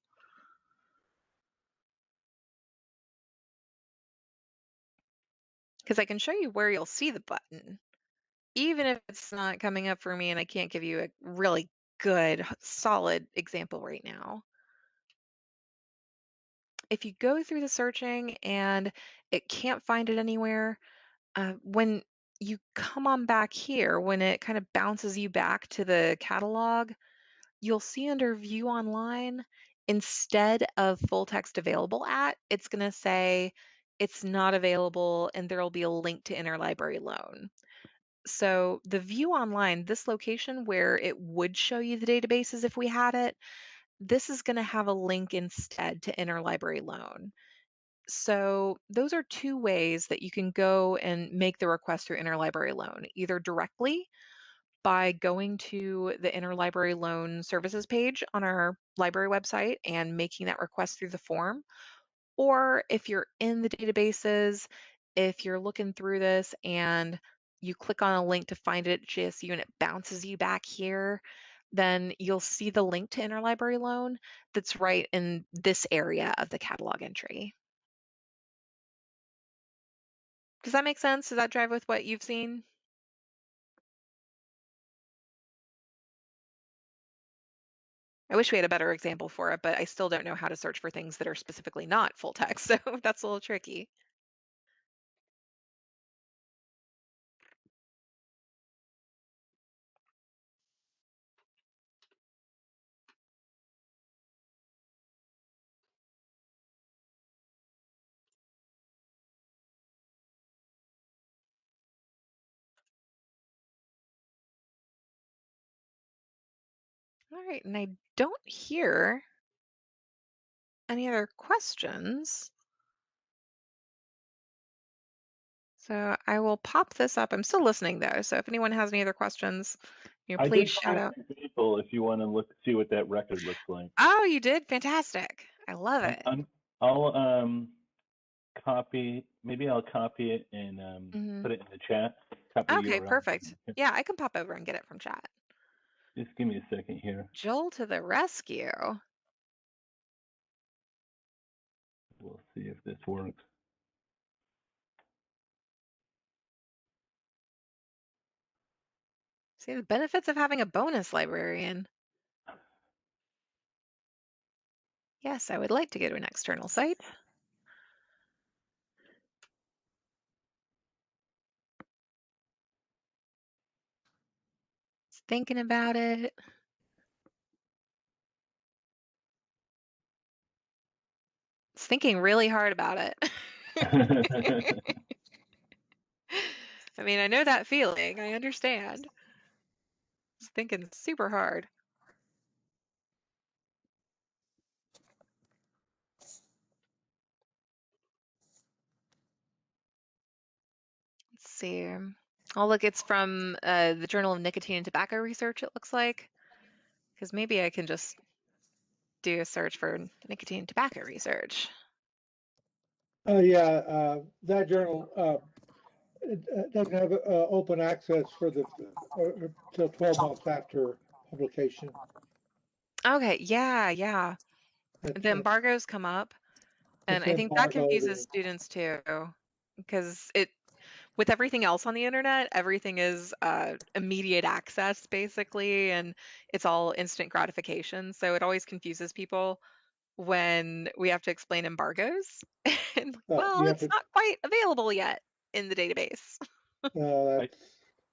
Because I can show you where you'll see the button, even if it's not coming up for me and I can't give you a really good, solid example right now. if you go through the searching and it can't find it anywhere, when you come on back here, when it kind of bounces you back to the catalog, you'll see under View Online, instead of full text available at, it's going to say it's not available and there will be a link to Interlibrary Loan. So the View Online, this location where it would show you the databases if we had it, this is going to have a link instead to Interlibrary Loan. So those are two ways that you can go and make the request through Interlibrary Loan, either directly by going to the Interlibrary Loan Services page on our library website and making that request through the form. Or if you're in the databases, if you're looking through this and you click on a link to find it at GSU and it bounces you back here, then you'll see the link to Interlibrary Loan that's right in this area of the catalog entry. Does that make sense? Does that drive with what you've seen? I wish we had a better example for it, but I still don't know how to search for things that are specifically not full text, so that's a little tricky. All right, and I don't hear any other questions. So I will pop this up. I'm still listening though, so if anyone has any other questions, I please did shout find out. an example if you want to see what that record looks like. Oh, you did? Fantastic. I love it. I'll copy. Maybe I'll copy it and put it in the chat. Copy Okay, URL. perfect. Yeah, I can pop over and get it from chat. Just give me a second here. Joel to the rescue. We'll see if this works. See the benefits of having a bonus librarian. Yes, I would like to go to an external site. Just thinking about it. It's thinking really hard about it. I mean, I know that feeling. I understand. It's thinking super hard. Let's see. Oh, look, it's from the Journal of Nicotine and Tobacco Research, it looks like. Because maybe I can just do a search for nicotine and tobacco research. Yeah, that journal doesn't have open access for the till 12 months after publication. Okay, yeah. The embargoes come up, and I think that confuses students too, because with everything else on the internet, everything is immediate access basically, and it's all instant gratification. So it always confuses people when we have to explain embargoes. And, well, it's not quite available yet in the database.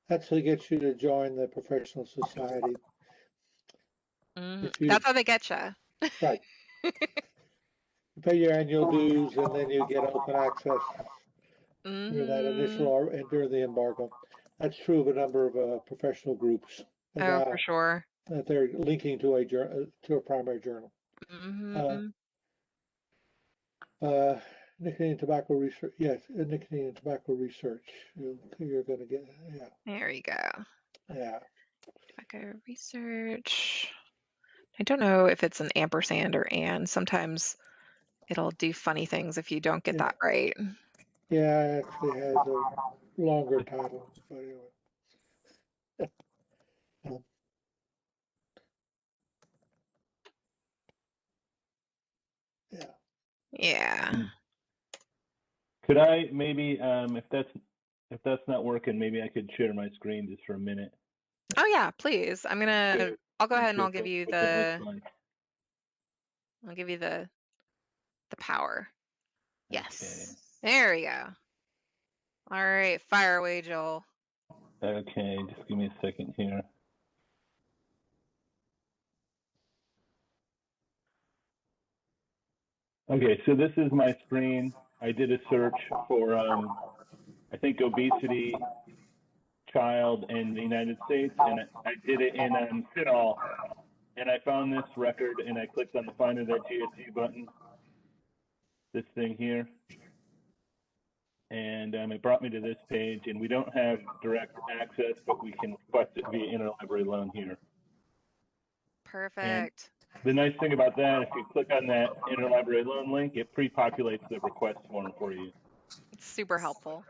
That's to get you to join the professional society. That's how they get you. Right. You pay your annual dues, and then you get open access through that initial and during the embargo. That's true of a number of professional groups. Oh, for sure. That they're linking to a primary journal. Nicotine and tobacco research. Yes, nicotine and tobacco research. You're going to get, yeah. There you go. Yeah. Tobacco research. I don't know if it's an ampersand or and. Sometimes it'll do funny things if you don't get that right. Yeah, it actually has a longer title. But anyway. Yeah. Could I maybe, if that's not working, maybe I could share my screen just for a minute. Oh yeah, please. I'll go ahead and I'll give you the the power. Yes. Okay. There we go. All right, fire away, Joel. Okay, just give me a second here. Okay, so this is my screen. I did a search for, I think, obesity child in the United States, and I did it in Cinahl, and I found this record, and I clicked on the Find That GSU button, this thing here, and it brought me to this page, and we don't have direct access, but we can request it via Interlibrary Loan here. Perfect. And the nice thing about that, if you click on that Interlibrary Loan link, it pre-populates the request form for you. It's super helpful.